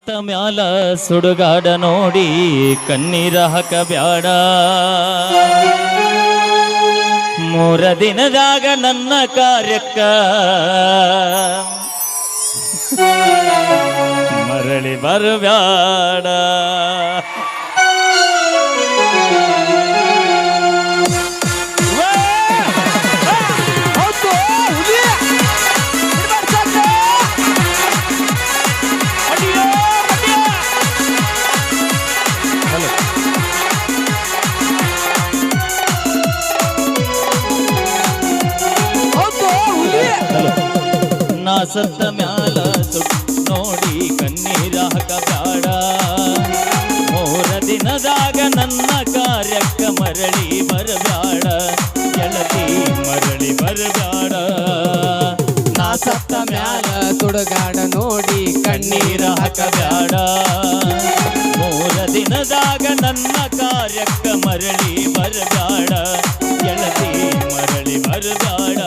ಮ್ಯಾಲ ಸುಡುಗಾಡ ನೋಡಿ ಕಣ್ಣೀರ ಹಾಕಬ್ಯಾಡ. 3 ದಿನದಾಗ ನನ್ನ ಕಾರ್ಯಕ್ಕ ಮರಳಿ ಬರಬ್ಯಾಡ. ನಾ ಸತ್ತ ಮ್ಯಾಲ ಸುಟ್ಟು ನೋಡಿ ಕಣ್ಣೀರ ಹಾಕಬ್ಯಾಡ. 3 ದಿನದಾಗ ನನ್ನ ಕಾರ್ಯಕ್ಕ ಮರಳಿ ಬರಬ್ಯಾಡ. ಗೆಳತಿ ಮರಳಿ ಬರಬ್ಯಾಡ. ನಾ ಸತ್ತ ಮ್ಯಾಲ ಸುಡುಗಾಡ ನೋಡಿ ಕಣ್ಣೀರ ಹಾಕಬ್ಯಾಡ. 3 ದಿನದಾಗ ನನ್ನ ಕಾರ್ಯಕ್ಕ ಮರಳಿ ಬರಬ್ಯಾಡ. ಗೆಳತಿ ಮರಳಿ ಬರಬ್ಯಾಡ.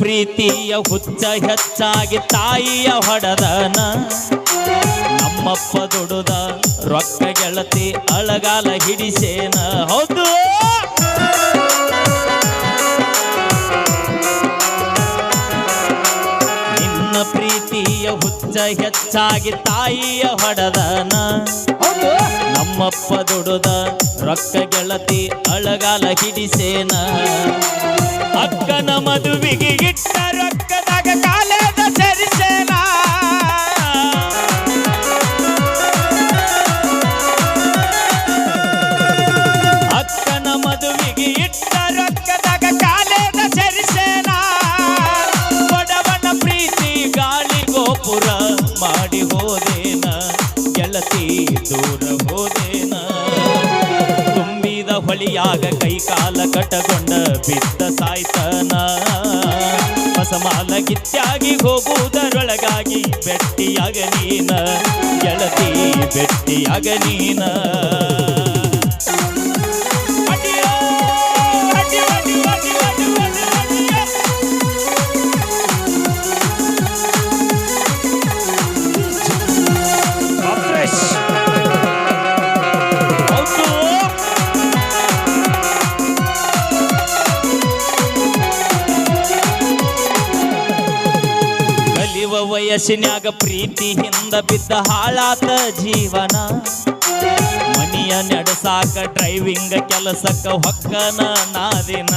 ಪ್ರೀತಿಯ ಹುಚ್ಚ ಹೆಚ್ಚಾಗಿ ತಾಯಿಯ ಹೊಡೆದನ. ನಮ್ಮಪ್ಪ ದುಡುದ ರೊಕ್ಕ ಗೆಳತಿ ಅಳಗಾಲ ಹಿಡಿಸೇನ. ಹೌದು ನಿನ್ನ ಪ್ರೀತಿಯ ಹುಚ್ಚ ಹೆಚ್ಚಾಗಿ ತಾಯಿಯ ಹೊಡೆದನ. ನಮ್ಮಪ್ಪ ದುಡುದ ರೊಕ್ಕ ಗೆಳತಿ ಅಳಗಾಲ ಹಿಡಿಸೇನ. ಅಕ್ಕನ ಮದುವೆಗೆ ಇಟ್ಟ ರೊಕ್ಕದಾಗ ಕಾಲೇದ ಸರಿಸೇನ. ಅಕ್ಕನ ಮದುವೆಗೆ ಇಟ್ಟ ರೊಕ್ಕದಾಗ ಕಾಲೇದ ಸರಿಸೇನ. ಬಡವನ ಪ್ರೀತಿ ಗಾಳಿ ಗೋಪುರ ಮಾಡಿ ಹೋದೇನ. ಗೆಳತಿ ದೂರ ಹೋದೇನ. ತುಂಬಿದ ಹೊಳಿಯಾಗ ಕೈ ಕಾಲ ಕಟಗೊಂಡ ಬಿದ್ದ ಸಾಯ್ತನ. ಹೊಸಮಾಲ ಗಿತ್ಯಾಗಿ ಹೋಗುವುದರೊಳಗಾಗಿ ಬೆಟ್ಟಿಯಾಗ ನೀನ. ಗೆಳತಿ ಬೆಟ್ಟಿಯಾಗ ನೀನ. ವಯಸ್ಸಿನ್ಯಾಗ ಪ್ರೀತಿ ಹಿಂದ ಬಿದ್ದ ಹಾಳಾತ ಜೀವನ. ಮನಿಯ ನಡೆಸಾಕ ಡ್ರೈವಿಂಗ್ ಕೆಲಸಕ್ಕ ಹೊಕ್ಕನ ನಾದಿನ.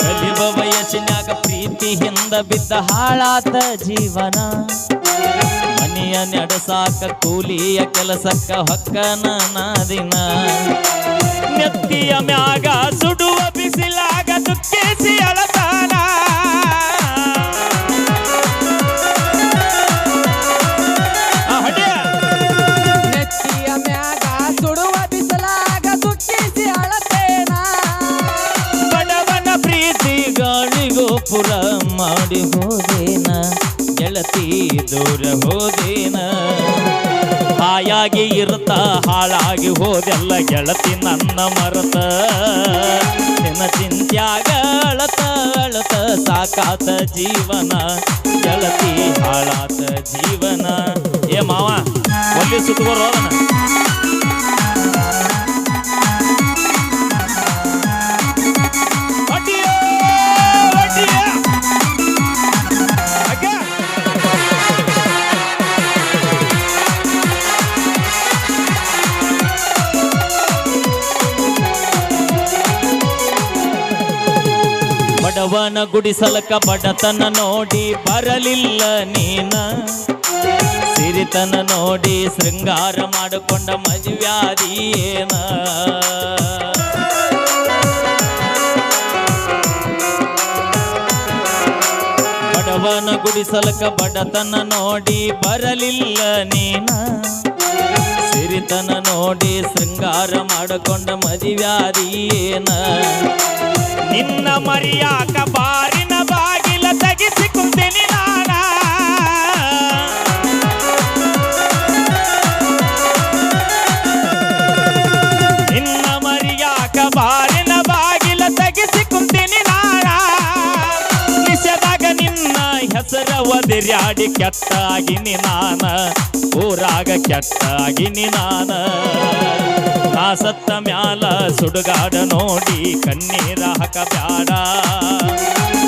ಕಲಿಯುವ ವಯಸ್ಸಿನ್ಯಾಗ ಪ್ರೀತಿ ಹಿಂದ ಬಿದ್ದ ಹಾಳಾತ ಜೀವನ. ಮನಿಯ ನಡೆಸಾಕ ಕೂಲಿಯ ಕೆಲಸಕ್ಕ ಹೊಕ್ಕನ ನಾದಿನ. ನೆತ್ತಿಯ ಮ್ಯಾಗ ಸುಡುವ ಬಿಸಿಲಾಗ ದುಃಖಿಸಿ ಅಳತಾನ. ನೆತ್ತಿಯ ಮ್ಯಾಗ ಸುಡುವ ಬಿಸಿಲಾಗ ದುಃಖಿಸಿ ಅಳತೇನ. ಬಡವನ ಪ್ರೀತಿ ಗಾಳಿಗೋಪುರ ಮಾಡಿ ಹೋದೇನ. ಗೆಳತಿ ದೂರ ಹೋದೇನ. ಹಾಯಾಗಿ ಇರ್ತ ಹಾಳಾಗಿ ಹೋದೆಲ್ಲ ಗೆಳತಿ ನನ್ನ ಮರತ. ನಿನ್ನ ಚಿಂತ್ಯಾಗ ಅಳತ ಅಳತ ಸಾಕಾತ ಜೀವನ. ಗೆಳತಿ ಹಾಳಾತ ಜೀವನ. ಏ ಮಾವ ಒಲ್ಲಿ ಸುತ್ತಗೋರೋದನ. ಬಡವನ ಗುಡಿಸಲಕ ಬಡತನ ನೋಡಿ ಬರಲಿಲ್ಲ ನೀನ. ಸಿರಿತನ ನೋಡಿ ಶೃಂಗಾರ ಮಾಡಿಕೊಂಡ ಮದುವ್ಯಾದಿ ಏನ. ಶಿವನ ಗುಡಿಸಲಕ ಬಡತನ ನೋಡಿ ಬರಲಿಲ್ಲ ನೀನ ಸಿರಿತನ ನೋಡಿ ಶೃಂಗಾರ ಮಾಡಿಕೊಂಡ ಮದುವ್ಯಾದಿಯೇನ ನಿನ್ನ ಮರಿಯಾಕ ಬಾರಿನ ಬಾಗಿಲ ತೆಗಿಸಿ ಕುಂತೀನಿ ನಾನ ನಿನ್ನ ಮರಿಯಾಕ ಬಾರಿನ ಬಾಗಿಲ ತೆಗಿಸಿ ಕುಂತೀನಿ ನಾನ ನಿಷದಾಗ ನಿನ್ನ ಹೆಸರ ಒದರ್ಯಾಡಿ ಕೆಟ್ಟಾಗಿನಿ ನಾನ ಊರಾಗ ಕೆಟ್ಟಾಗಿನಿ ನಾನ ನಾ ಸತ್ತ ಮ್ಯಾಲ ಸುಡುಗಾಡ ನೋಡಿ ಕಣ್ಣೀರ ಹಾಕಬ್ಯಾಡ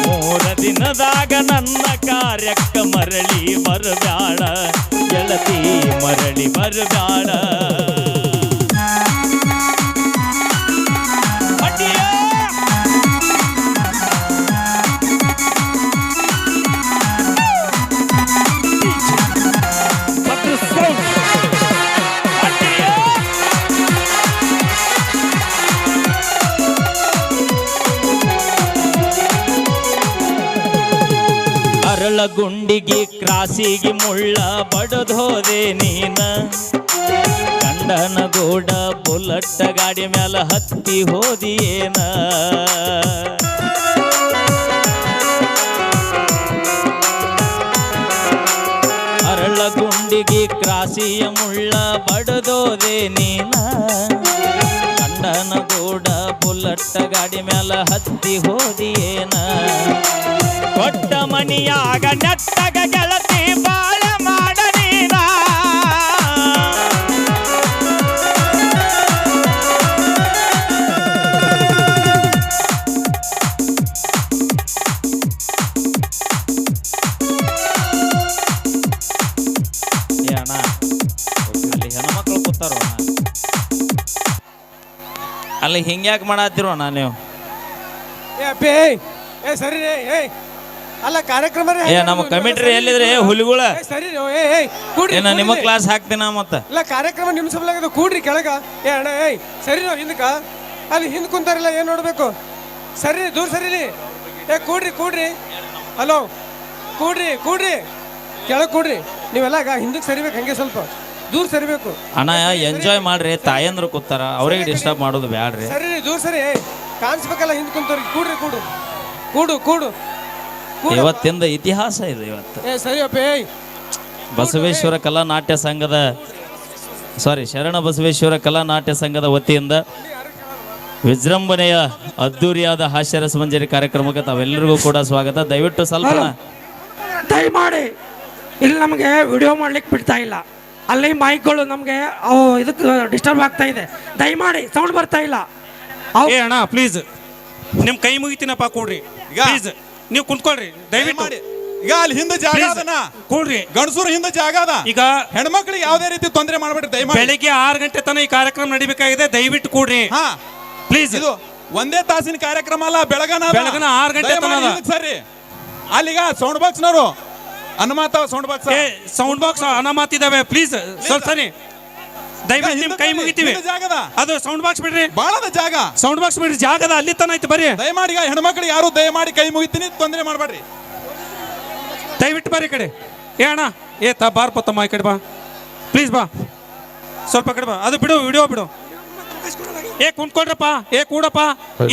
3 ದಿನದಾಗ ನನ್ನ ಕಾರ್ಯಕ್ಕ ಮರಳಿ ಬರಬ್ಯಾಡ ಗೆಳತಿ ಮರಳಿ ಬರಬ್ಯಾಡ ಗುಂಡಿಗೆ ಕ್ರಾಸಿಗೆ ಮುಳ್ಳ ಬಡದೋದೆ ನೀನ ಗಂಡನ ಗೂಡ ಬುಲ್ಲಟ್ಟ ಗಾಡಿ ಮ್ಯಾಲ ಹತ್ತಿ ಹೋದಿಯೇನ ಅರಳ ಗುಂಡಿಗೆ ಕ್ರಾಸಿಯ ಮುಳ್ಳ ಬಡದೋದೆ ನೀನ ಗಂಡನ ಗೂಡ ಬುಲ್ಲಟ್ಟ ಗಾಡಿ ಮ್ಯಾಲ ಹತ್ತಿ ಹೋದಿಯೇನ ಕೊಟ್ಟ ಮನಿಯಾಗ ನೆಟ್ಟಗ ಗೆಳತಿ ಬಾಳ ಮಾಡ ನೀನ ಅಣ್ಣ ಅಲ್ಲಿ ಹೆಣ್ಮಕ್ಳು ಕೂತಾರೋ ಅಲ್ಲಿ ಹಿಂಗ್ಯಾಕೆ ಮಾಡತ್ತಿರೋ ಅಣ್ಣ ನೀವು ಸರಿ ಅಲ್ಲ ಕಾರ್ಯಕ್ರಮ ನಮ್ಮ ಕಮಿಟ್ರಿ ಎಲ್ಲಿದ್ರೆ ಹುಲಿಗಳ ಸರಿ ಏನ ನಿಮ್ಮ ಕ್ಲಾಸ್ ಹಾಕ್ತೀನ ಮತ್ತ ಇಲ್ಲ ಕಾರ್ಯಕ್ರಮ ನಿಮ್ ಸಬಲಾಗದ ಕೂಡ್ರಿ ಕೆಳಗ ಅಣ್ಣ ಸರಿ ಹಿಂದಕ್ಕ ಅಲ್ಲಿ ಹಿಂದ್ ಕುಂತಾರಲ್ಲ ಏನ್ ನೋಡ್ಬೇಕು ಸರಿ ದೂರ ಸರಿರಿ ಕೂಡ್ರಿ ಹಲೋ ಕೂಡ್ರಿ ಕೆಳಗ್ ಕೂಡ್ರಿ ನೀವೆಲ್ಲ ಹಿಂದಕ್ಕೆ ಸರಿಬೇಕು ಹಂಗೆ ಸ್ವಲ್ಪ ದೂರ ಸರಿಬೇಕು ಅಣ್ಣ ಎಂಜಾಯ್ ಮಾಡ್ರಿ ತಾಯಂದ್ರು ಕೂತಾರ ಅವ್ರಿಗೆ ಡಿಸ್ಟರ್ಬ್ ಮಾಡೋದು ಬ್ಯಾಡ್ರಿ ಸರಿ ದೂರ ಸರಿ ಕಾಣಿಸ್ಬೇಕಲ್ಲ ಹಿಂದ್ ಕುಂತವ್ರಿ ಕೂಡು ಇವತ್ತಿಂದ ಇತಿಹಾಸ ಇದೆ ಇವತ್ತು ಸರಿ ಬಸವೇಶ್ವರ ಕಲಾ ನಾಟ್ಯ ಸಂಘದ ಶರಣ ಬಸವೇಶ್ವರ ಕಲಾ ನಾಟ್ಯ ಸಂಘದ ವತಿಯಿಂದ ವಿಜೃಂಭಣೆಯ ಅದ್ದೂರಿಯಾದ ಹಾಸ್ಯರಸ ಮಂಜರಿ ಕಾರ್ಯಕ್ರಮಕ್ಕೆ ತಾವೆಲ್ಲರಿಗೂ ಕೂಡ ಸ್ವಾಗತ. ದಯವಿಟ್ಟು ಸ್ವಲ್ಪ ದಯಮಾಡಿ ಇಲ್ಲಿ ನಮಗೆ ವಿಡಿಯೋ ಮಾಡ್ಲಿಕ್ಕೆ ಬಿಡ್ತಾ ಇಲ್ಲ, ಅಲ್ಲಿ ಮೈಕ್ಗಳು ನಮಗೆ ಇದಕ್ಕೆ ಡಿಸ್ಟರ್ಬ್ ಆಗ್ತಾ ಇದೆ. ದಯಮಾಡಿ ಸೌಂಡ್ ಬರ್ತಾ ಇಲ್ಲ. ಅಣ್ಣ ಪ್ಲೀಸ್ ನಿಮ್ ಕೈ ಮುಗಿತೀನಪ್ಪ ಕೊಡ್ರಿ ಪ್ಲೀಸ್. ನೀವು ಕುಂತ್ಕೊಳ್ರಿ ದಯವಿಟ್ಟು. ಈಗ ಅಲ್ಲಿ ಹಿಂದೆ ಜಾಗ ಅದನ ಕೊಡ್ರಿ, ಗಂಡಸೂರು ಹಿಂದೆ ಜಾಗ ಅದ. ಈಗ ಹೆಣ್ಮಕ್ಳಿಗೆ ಯಾವುದೇ ರೀತಿ ತೊಂದರೆ ಮಾಡಬೇಡ್ರಿ ದಯಮಾಡಿ. ಬೆಳಿಗ್ಗೆ 6 ಗಂಟೆ ತನಕ ಈ ಕಾರ್ಯಕ್ರಮ ನಡಿಬೇಕಾಗಿದೆ, ದಯವಿಟ್ಟು ಕೊಡ್ರಿ ಪ್ಲೀಸ್. ಇದು ಒಂದೇ ತಾಸಿನ ಕಾರ್ಯಕ್ರಮ ಅಲ್ಲ, ಬೆಳಗನ 6 ಗಂಟೆ ತನಕ ಸರಿ. ಅಲ್ಲಿಗ ಸೌಂಡ್ ಬಾಕ್ಸ್ ನವರು ಅನುಮಾತ ಸೌಂಡ್ ಬಾಕ್ಸ್ ಅನುಮಾತ ಇದಾವೆ, ಪ್ಲೀಸ್ ಸ್ವಲ್ಪ ಸರಿ. ದಯವಿಟ್ಟು ನಿಮ್ ಕೈ ಮುಗಿತೀವಿ. ಅದು ಸೌಂಡ್ ಬಾಕ್ಸ್ ಬಿಡ್ರಿ, ಬಾಳದ ಜಾಗ ಸೌಂಡ್ ಬಾಕ್ಸ್ ಬಿಡ್ರಿ, ಜಾಗದ ಅಲ್ಲಿ ತನ ಐತಿ ಬರ್ರಿ. ದಯಮಾಡಿ ಹೆಣ್ಮಕ್ಳಿಗೆ ಯಾರು ದಯಮಾಡಿ ಕೈ ಮುಗಿತೀನಿ, ತೊಂದರೆ ಮಾಡಬೇಡ್ರಿ. ದಯವಿಟ್ಟು ಬರ್ರಿ ಕಡೆ. ಅಣ್ಣ ಬಾರ್ಪ ತಮ್ಮ ಈ ಕಡೆ ಬಾ ಪ್ಲೀಸ್, ಬಾ ಸ್ವಲ್ಪ ಕಡೆ ಬಾ. ಅದು ಬಿಡು, ವಿಡಿಯೋ ಬಿಡು. ಕುಂತ್ಕೊಳ್ರಪ್ಪ, ಕೂಡಪ್ಪ.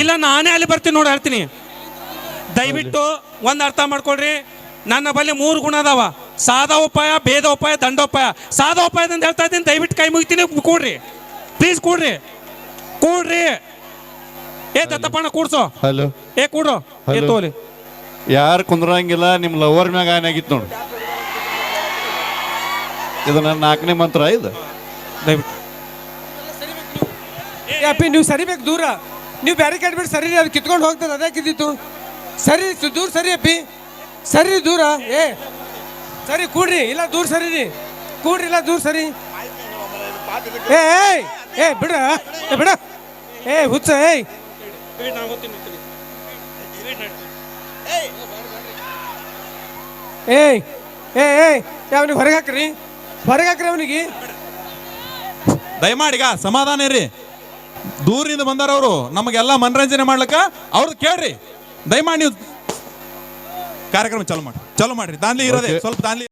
ಇಲ್ಲ ನಾನೇ ಅಲ್ಲಿ ಬರ್ತೀನಿ ನೋಡಿ, ಹೇಳ್ತೀನಿ. ದಯವಿಟ್ಟು ಒಂದು ಅರ್ಥ ಮಾಡ್ಕೊಳ್ರಿ, ನನ್ನ ಬಳಿ 3 ಗುಣ ಅದಾವ: ಸಾದಾ ಉಪಾಯ, ಭೇದ ಉಪಾಯ, ದಂಡೋಪಾಯ. ಸಾದಾ ಉಪಾಯದಿಂದ ಹೇಳ್ತಾ ಇದ್ದೀನಿ, ದಯವಿಟ್ಟು ಕೈ ಮುಗಿತೀನಿ, ಕೂಡ್ರಿ ಪ್ಲೀಸ್, ಕೂಡ್ರಿ. ದತ್ತಪ್ಪಣ್ಣ ಕೂಡ್ಸೋ. ಹಲೋ, ಕೂಡ್ರು ತೋಲಿ. ಯಾರು ಕುಂದ್ರಂಗಿಲ್ಲ, ನಿಮ್ಮ ಲವರ್ ಮ್ಯಾಗ ಏನಾಗಿತ್ತು ನೋಡಿ. ಇದು ನನ್ನ 4ನೇ ಮಂತ್ರ. ಇದು ದಯವಿಟ್ಟು ನೀವು ಸರಿಬೇಕು ದೂರ. ನೀವು ಬ್ಯಾರಿಕೇಡ್ ಬಿಟ್ಟು ಸರಿ, ಅದು ಕಿತ್ಕೊಂಡು ಹೋಗ್ತದೆ. ಅದಕ್ಕಿದ್ದಿತ್ತು ಸರಿ, ದೂರ ಸರಿ ಅಪ್ಪಿ, ಸರಿ ದೂರ. ಸರಿ ಕೂಡ್ರಿ, ಇಲ್ಲ ದೂರ ಸರಿ ಕೂಡ್ರಿ, ಇಲ್ಲ ದೂರ ಸರಿ. ಬಿಡ ಬಿಡ, ಹುಚ್ಚ. ಅವನಿಗೆ ಹೊರಗೆ ಹಾಕ್ರಿ, ಅವನಿಗೆ. ದಯಮಾಡಿ ಸಮಾಧಾನ ಇರ್ರಿ. ದೂರಿಂದ ಬಂದಾರವರು, ನಮಗೆಲ್ಲ ಮನರಂಜನೆ ಮಾಡ್ಲಕ್ಕ ಅವ್ರದ್ದು ಕೇಳ್ರಿ. ದಯಮಾಡಿ ನೀವು ಕಾರ್ಯಕ್ರಮ ಚಾಲು ಮಾಡ್ರಿ ದಾನ್ಲಿ ಇರೋದೇ Okay. ಸ್ವಲ್ಪ ದಾನ್ಲಿ